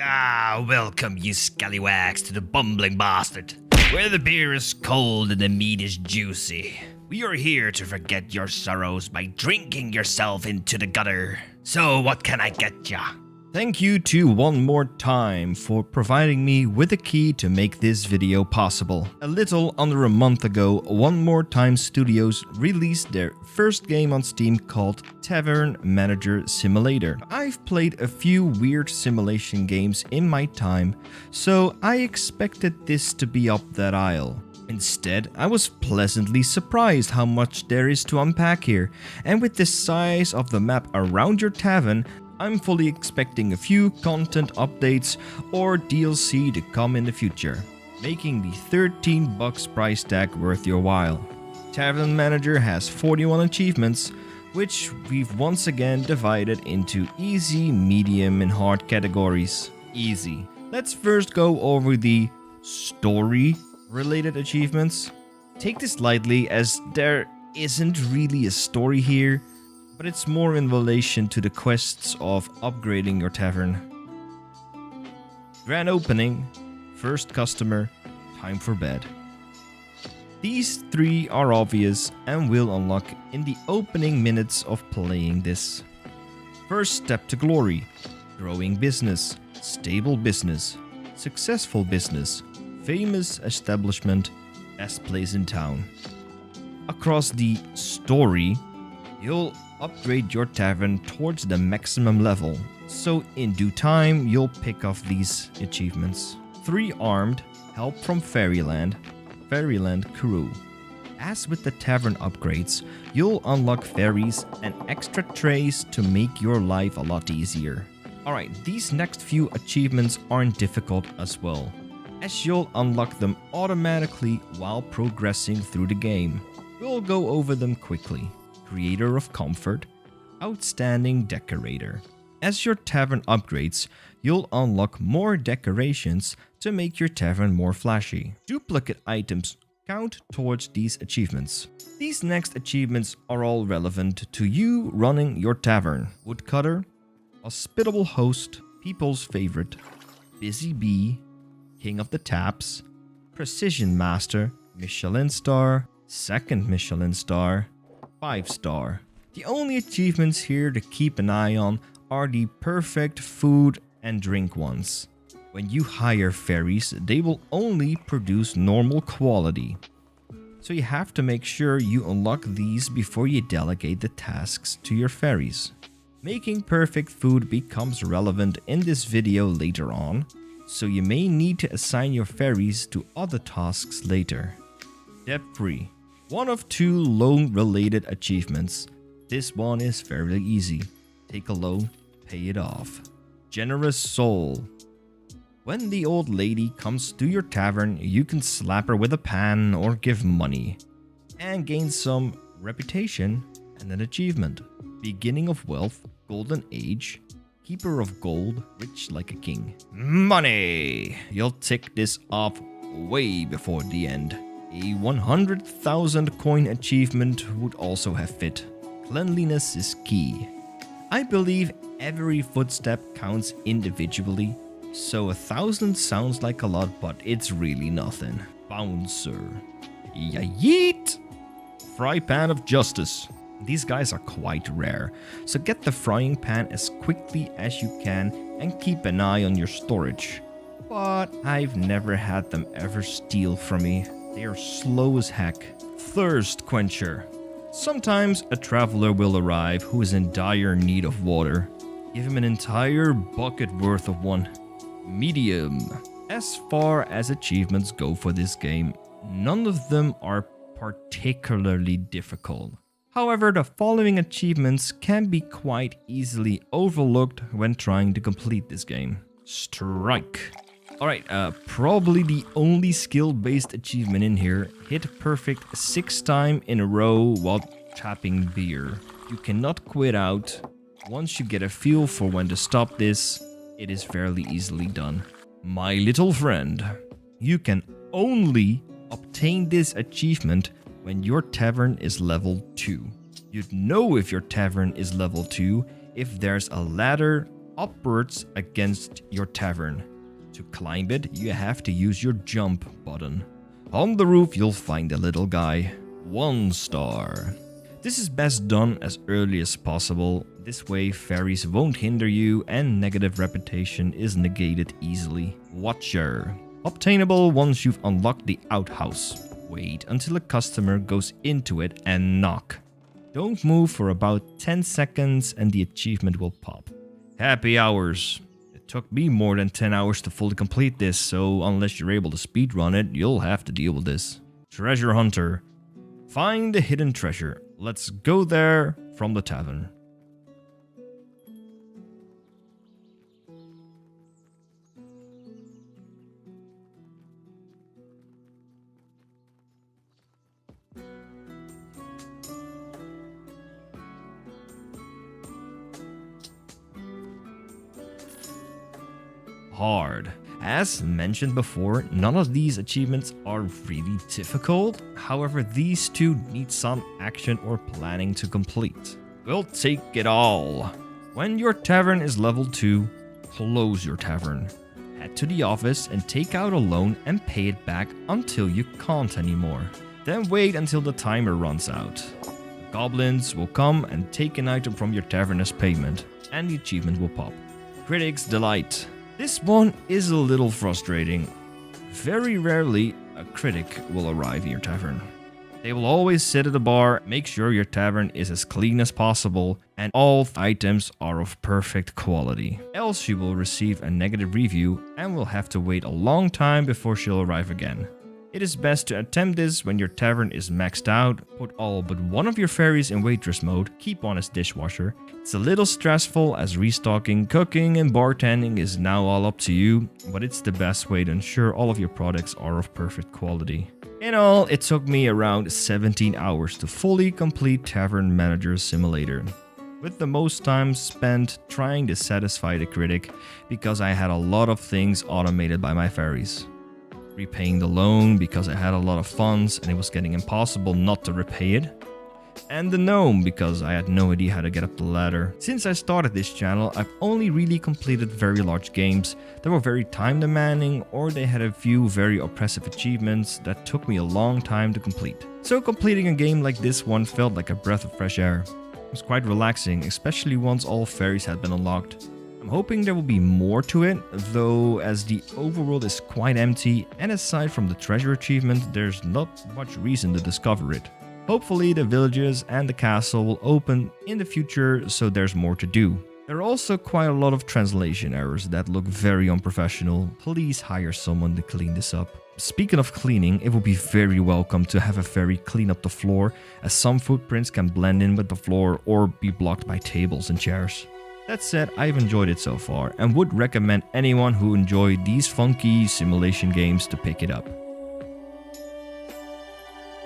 Welcome, you scallywags, to the bumbling bastard, where the beer is cold and the meat is juicy. We are here to forget your sorrows by drinking yourself into the gutter. So what can I get ya? Thank you to One More Time for providing me with a key to make this video possible. A little under a month ago, One More Time Studios released their first game on Steam called Tavern Manager Simulator. I've played a few weird simulation games in my time, so I expected this to be up that aisle. Instead, I was pleasantly surprised how much there is to unpack here, and with the size of the map around your tavern, I'm fully expecting a few content updates or DLC to come in the future, making the $13 price tag worth your while. Tavern Manager has 41 achievements, which we've once again divided into easy, medium and hard categories. Easy. Let's first go over the story related achievements. Take this lightly as there isn't really a story here, but it's more in relation to the quests of upgrading your tavern. Grand opening, first customer, time for bed. These three are obvious and will unlock in the opening minutes of playing this. First step to glory, growing business, stable business, successful business, famous establishment, best place in town. Across the story, you'll upgrade your tavern towards the maximum level, so in due time you'll pick off these achievements. 3 armed, help from Fairyland Crew. As with the tavern upgrades, you'll unlock fairies and extra trays to make your life a lot easier. Alright, these next few achievements aren't difficult as well, as you'll unlock them automatically while progressing through the game. We'll go over them quickly. Creator of Comfort, Outstanding Decorator. As your tavern upgrades, you'll unlock more decorations to make your tavern more flashy. Duplicate items count towards these achievements. These next achievements are all relevant to you running your tavern. Woodcutter, Hospitable Host, People's Favorite, Busy Bee, King of the Taps, Precision Master, Michelin Star, Second Michelin Star, 5-star. The only achievements here to keep an eye on are the perfect food and drink ones. When you hire fairies, they will only produce normal quality, so you have to make sure you unlock these before you delegate the tasks to your fairies. Making perfect food becomes relevant in this video later on, so you may need to assign your fairies to other tasks later. Debt-free. One of 2 loan-related achievements. This one is fairly easy. Take a loan, pay it off. Generous Soul. When the old lady comes to your tavern, you can slap her with a pan or give money, and gain some reputation and an achievement. Beginning of Wealth, Golden Age, Keeper of Gold, Rich like a King. Money! You'll tick this off way before the end. A 100,000 coin achievement would also have fit. Cleanliness is key. I believe every footstep counts individually, so 1,000 sounds like a lot, but it's really nothing. Bouncer. Yeet! Fry Pan of Justice. These guys are quite rare, so get the frying pan as quickly as you can and keep an eye on your storage. But I've never had them ever steal from me. They are slow as heck. Thirst Quencher. Sometimes a traveler will arrive who is in dire need of water. Give him an entire bucket worth of one. Medium. As far as achievements go for this game, none of them are particularly difficult. However, the following achievements can be quite easily overlooked when trying to complete this game. Strike. Alright, probably the only skill-based achievement in here. Hit perfect 6 times in a row while tapping beer. You cannot quit out. Once you get a feel for when to stop this, it is fairly easily done. My little friend. You can only obtain this achievement when your tavern is level 2. You'd know if your tavern is level 2 if there's a ladder upwards against your tavern. To climb it, you have to use your jump button. On the roof, you'll find a little guy. 1 star. This is best done as early as possible. This way, fairies won't hinder you and negative reputation is negated easily. Watcher. Obtainable once you've unlocked the outhouse. Wait until a customer goes into it and knock. Don't move for about 10 seconds and the achievement will pop. Happy hours. It took me more than 10 hours to fully complete this, so unless you're able to speedrun it, you'll have to deal with this. Treasure Hunter. Find the hidden treasure. Let's go there from the tavern. Hard. As mentioned before, none of these achievements are really difficult. However, these two need some action or planning to complete. We'll take it all. When your tavern is level 2, close your tavern. Head to the office and take out a loan and pay it back until you can't anymore. Then wait until the timer runs out. The goblins will come and take an item from your tavern as payment, and the achievement will pop. Critics Delight. This one is a little frustrating. Very rarely, a critic will arrive in your tavern. They will always sit at the bar, make sure your tavern is as clean as possible, and all items are of perfect quality. Else you will receive a negative review and will have to wait a long time before she'll arrive again. It is best to attempt this when your tavern is maxed out, put all but one of your fairies in waitress mode, keep one as dishwasher. It's a little stressful as restocking, cooking and bartending is now all up to you, but it's the best way to ensure all of your products are of perfect quality. In all, it took me around 17 hours to fully complete Tavern Manager Simulator, with the most time spent trying to satisfy the critic because I had a lot of things automated by my fairies. Repaying the loan because I had a lot of funds and it was getting impossible not to repay it. And the gnome because I had no idea how to get up the ladder. Since I started this channel, I've only really completed very large games that were very time demanding or they had a few very oppressive achievements that took me a long time to complete. So completing a game like this one felt like a breath of fresh air. It was quite relaxing, especially once all fairies had been unlocked. I'm hoping there will be more to it, though as the overworld is quite empty and aside from the treasure achievement, there's not much reason to discover it. Hopefully the villages and the castle will open in the future so there's more to do. There are also quite a lot of translation errors that look very unprofessional. Please hire someone to clean this up. Speaking of cleaning, it would be very welcome to have a fairy clean up the floor, as some footprints can blend in with the floor or be blocked by tables and chairs. That said, I've enjoyed it so far and would recommend anyone who enjoyed these funky simulation games to pick it up.